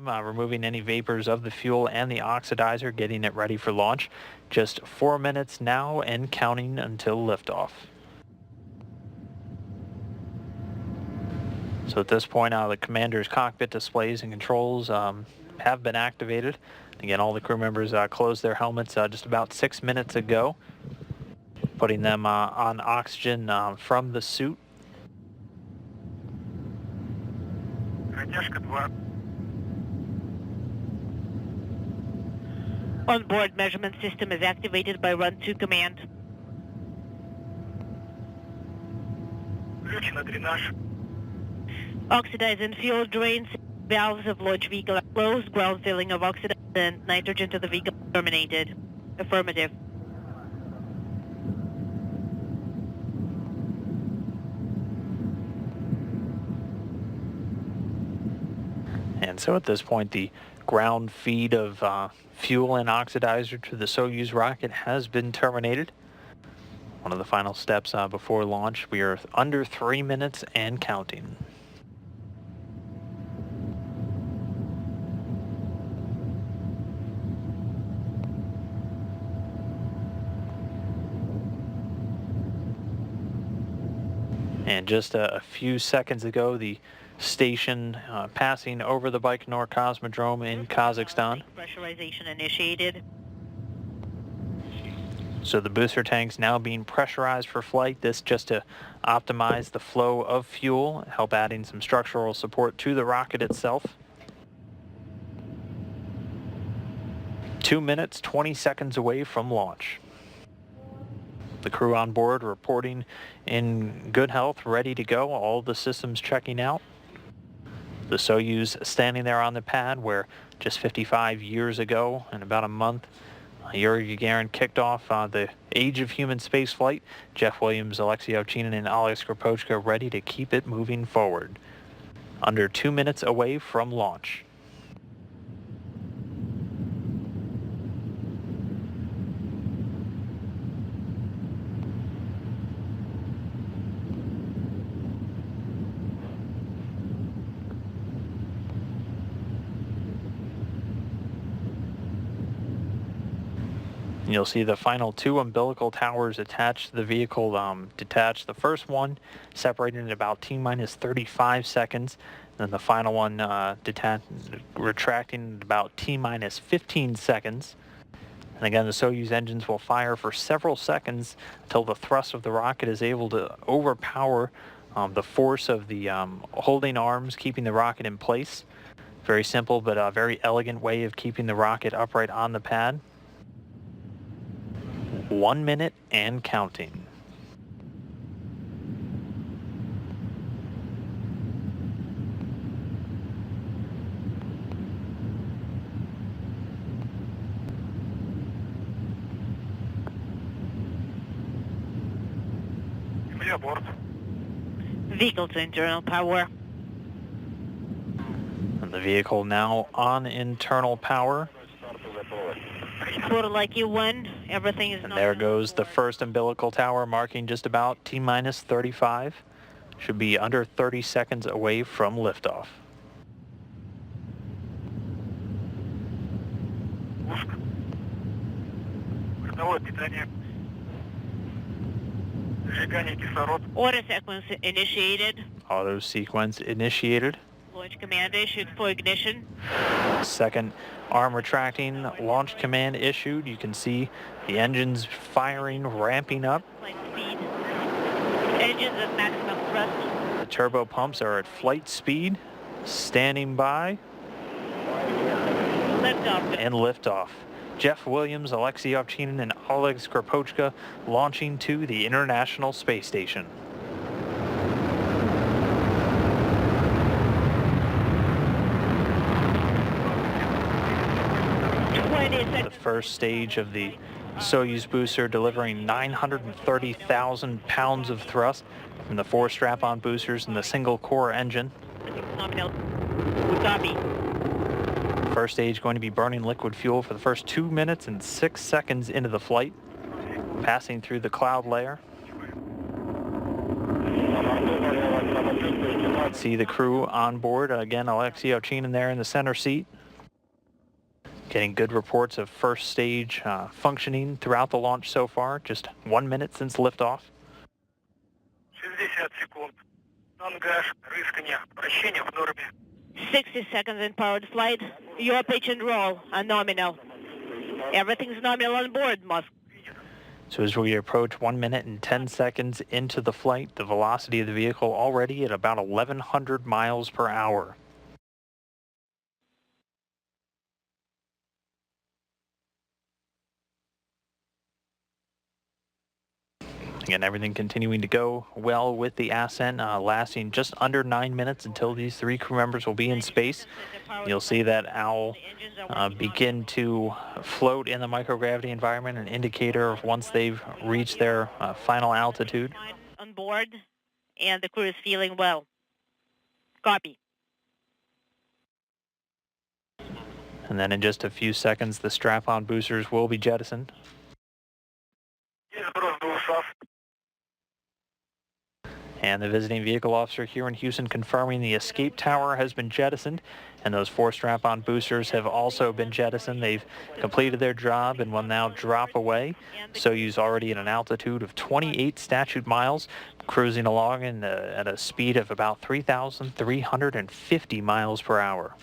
time, removing any vapors of the fuel and the oxidizer, getting it ready for launch. Just 4 minutes now and counting until liftoff. So at this point, the commander's cockpit displays and controls have been activated. Again, all the crew members closed their helmets just about 6 minutes ago, putting them on oxygen from the suit. Onboard measurement system is activated by Run 2 command. Oxidizing fuel drains, valves of launch vehicle are closed, ground filling of oxygen and nitrogen to the vehicle terminated. Affirmative. And so at this point, the ground feed of fuel and oxidizer to the Soyuz rocket has been terminated. One of the final steps before launch. We are under 3 minutes and counting. And just a few seconds ago, the station passing over the Baikonur Cosmodrome in Kazakhstan. Pressurization initiated. So the booster tanks now being pressurized for flight. This just to optimize the flow of fuel, help adding some structural support to the rocket itself. 2 minutes, 20 seconds away from launch. The crew on board reporting in good health, ready to go. All the systems checking out. The Soyuz standing there on the pad where just 55 years ago, in about a month, Yuri Gagarin kicked off the age of human spaceflight. Jeff Williams, Alexei Ovchinin, and Alex Kropotchka ready to keep it moving forward. Under 2 minutes away from launch. You'll see the final 2 umbilical towers attached to the vehicle detached. The first one separated in about T-minus 35 seconds. Then the final one retracting in about T-minus 15 seconds. And again, the Soyuz engines will fire for several seconds until the thrust of the rocket is able to overpower the force of the holding arms, keeping the rocket in place. Very simple, but a very elegant way of keeping the rocket upright on the pad. 1 minute and counting. Vehicle to internal power. And the vehicle now on internal power. Total like you1, everything is. And there goes the first umbilical tower, marking just about T-minus 35. Should be under 30 seconds away from liftoff. Auto sequence initiated. Auto sequence initiated. Launch command issued for ignition. Second arm retracting, launch command issued. You can see the engines firing, ramping up. Flight speed. Engines at maximum thrust. The turbo pumps are at flight speed, standing by. Liftoff. And liftoff. Jeff Williams, Alexei Ovchinin, and Alex Kropotchka launching to the International Space Station. The first stage of the Soyuz booster delivering 930,000 pounds of thrust from the 4 strap-on boosters and the single-core engine. First stage going to be burning liquid fuel for the first 2 minutes and 6 seconds into the flight, passing through the cloud layer. See the crew on board. Again, Alexei Ovchinin there in the center seat. Getting good reports of first stage functioning throughout the launch so far. Just 1 minute since liftoff. 60 секунд. Ангаж, рысканье, вращение в норме. 60 seconds in powered flight. Your pitch and roll are nominal. Everything's nominal on board, Musk. So as we approach 1 minute and 10 seconds into the flight, the velocity of the vehicle already at about 1,100 miles per hour. Again, everything continuing to go well with the ascent, lasting just under 9 minutes until these 3 crew members will be in space. You'll see that owl begin to float in the microgravity environment, an indicator of once they've reached their final altitude. On board, and the crew is feeling well. Copy. And then in just a few seconds, the strap-on boosters will be jettisoned. And the visiting vehicle officer here in Houston confirming the escape tower has been jettisoned, and those 4 strap-on boosters have also been jettisoned. They've completed their job and will now drop away. Soyuz already at an altitude of 28 statute miles, cruising along at a speed of about 3,350 miles per hour.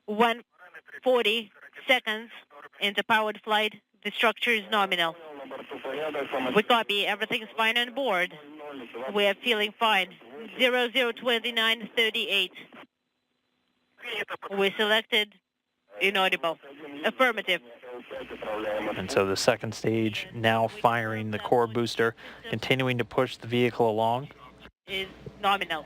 140 seconds into powered flight. The structure is nominal. We copy. Everything is fine on board. We are feeling fine. 002938. We selected inaudible. Affirmative. And so the second stage now firing the core booster, continuing to push the vehicle along. Is nominal.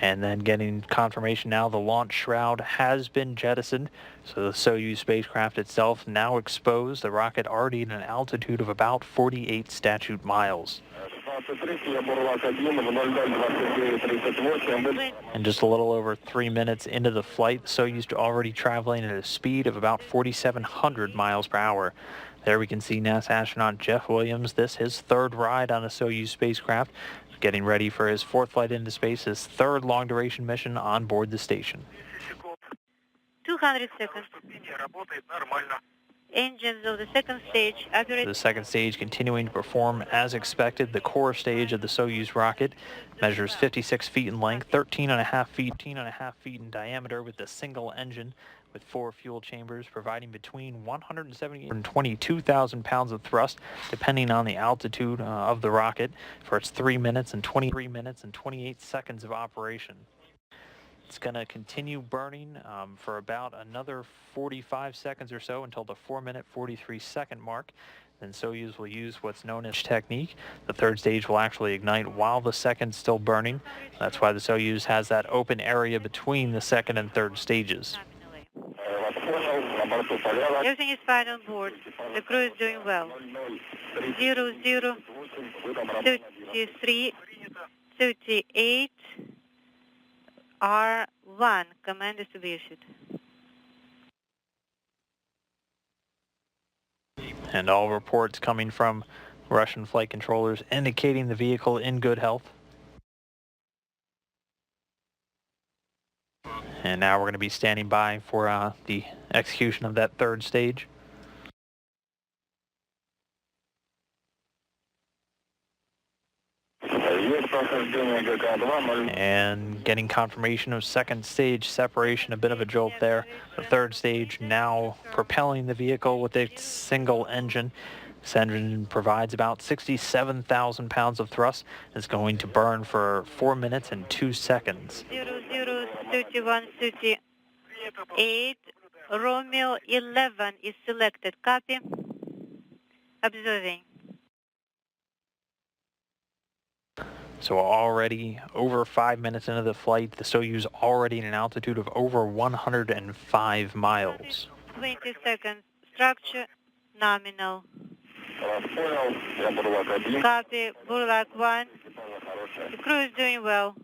And then getting confirmation now the launch shroud has been jettisoned. So the Soyuz spacecraft itself now exposed, the rocket already at an altitude of about 48 statute miles. And just a little over 3 minutes into the flight, the Soyuz already traveling at a speed of about 4,700 miles per hour. There we can see NASA astronaut Jeff Williams, this his 3rd ride on a Soyuz spacecraft, getting ready for his 4th flight into space, his 3rd long-duration mission on board the station. 200 seconds. Engines of the second stage operate. The second stage continuing to perform as expected. The core stage of the Soyuz rocket measures 56 feet in length, 13.5 feet in diameter with a single engine with 4 fuel chambers providing between 170 and 22,000 pounds of thrust depending on the altitude of the rocket for its 3 minutes and 28 seconds of operation. It's going to continue burning for about another 45 seconds or so until the 4-minute 43-second mark. Then Soyuz will use what's known as technique. The 3rd stage will actually ignite while the 2nd's still burning. That's why the Soyuz has that open area between the 2nd and 3rd stages. Everything is fine on board. The crew is doing well. 003338 R1. Command is to be issued. And all reports coming from Russian flight controllers indicating the vehicle in good health. And now we're going to be standing by for the execution of that 3rd stage. And getting confirmation of 2nd stage separation, a bit of a jolt there. The 3rd stage now propelling the vehicle with its single engine. This engine provides about 67,000 pounds of thrust. It's going to burn for 4 minutes and 2 seconds. 003138 Romeo 11 is selected. Copy. Observing. So already over 5 minutes into the flight, the Soyuz already at an altitude of over 105 miles. 20 seconds. Structure nominal. Copy. Burlak 1. The crew is doing well.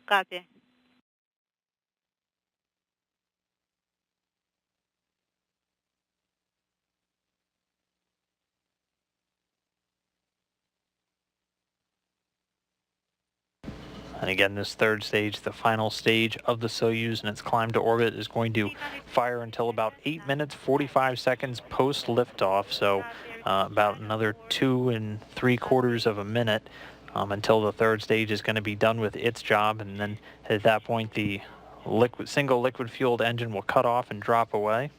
Copy. And again, this third stage, the final stage of the Soyuz and its climb to orbit, is going to fire until about 8 minutes 45 seconds post liftoff. So about another 2 3/4 of a minute until the third stage is going to be done with its job. And then at that point, the single liquid fueled engine will cut off and drop away.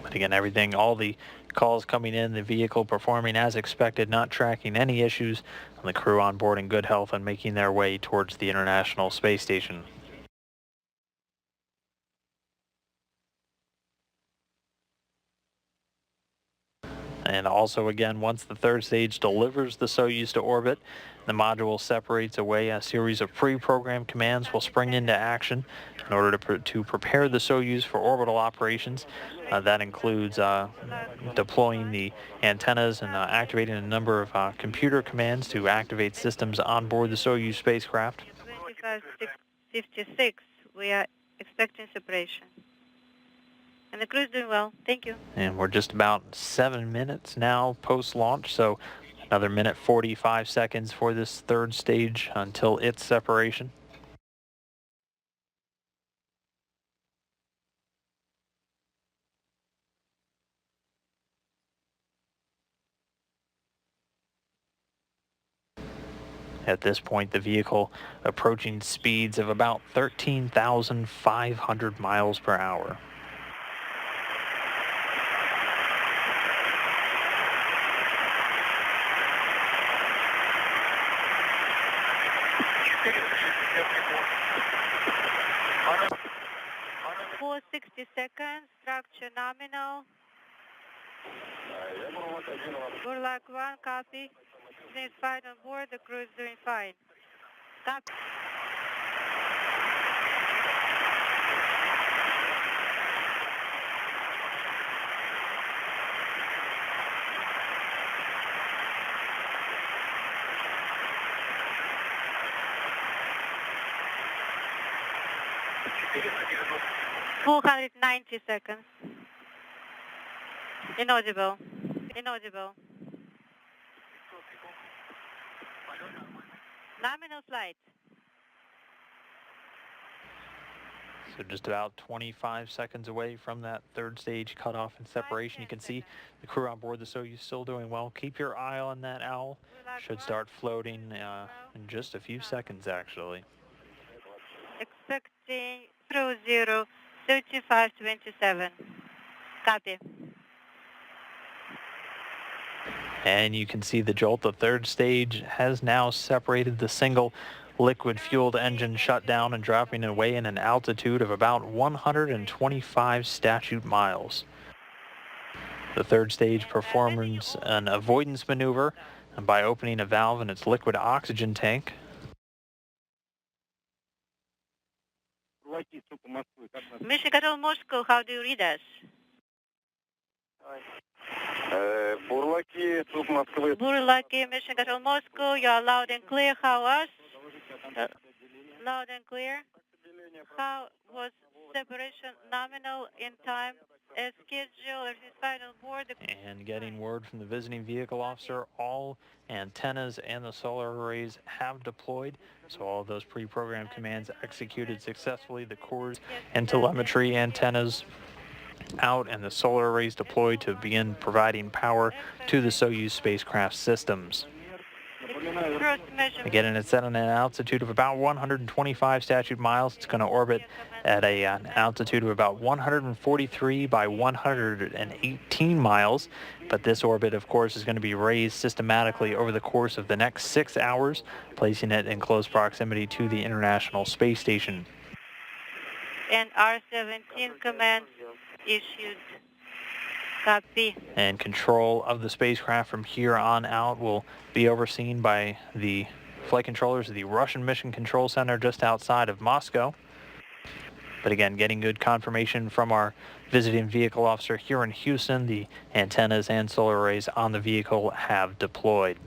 But again, everything, all the calls coming in, the vehicle performing as expected, not tracking any issues, and the crew on board in good health and making their way towards the International Space Station. And also again, once the third stage delivers the Soyuz to orbit, the module separates away. A series of pre-programmed commands will spring into action in order to prepare the Soyuz for orbital operations. That includes deploying the antennas and activating a number of computer commands to activate systems on board the Soyuz spacecraft. 2556, we are expecting separation. And the crew's doing well. Thank you. And we're just about 7 minutes now post-launch, so another minute 45 seconds for this third stage until its separation. At this point, the vehicle approaching speeds of about 13,500 miles per hour. For 60 seconds, structure nominal. Burlak 1, copy. Please fine on board, the crew is doing fine. Copy. $490 seconds. Inaudible. Inaudible. Nominal flight. So just about 25 seconds away from that third stage cutoff and separation. You can see the crew on board the Soyuz still doing well. Keep your eye on that owl. Should start floating in just a few seconds, actually. Expecting through 0, 3527. Copy. And you can see the jolt. The third stage has now separated. The single liquid-fueled engine shut down and dropping away in an altitude of about 125 statute miles. The third stage performs an avoidance maneuver by opening a valve in its liquid oxygen tank. Mission Control Moscow, how do you read us? Burlaki, Mission Control Moscow, you are loud and clear. How us? Loud and clear. How was separation nominal in time as scheduled? Everything's fine on board. And getting word from the visiting vehicle officer, all antennas and the solar arrays have deployed. So all of those pre-programmed commands executed successfully. The cores and telemetry antennas out and the solar arrays deployed to begin providing power to the Soyuz spacecraft systems. Again, and it's set on an altitude of about 125 statute miles. It's going to orbit at an altitude of about 143 by 118 miles. But this orbit, of course, is going to be raised systematically over the course of the next 6 hours, placing it in close proximity to the International Space Station. And R-17 commands issued. Copy. And control of the spacecraft from here on out will be overseen by the flight controllers of the Russian Mission Control Center just outside of Moscow. But again, getting good confirmation from our visiting vehicle officer here in Houston, the antennas and solar arrays on the vehicle have deployed.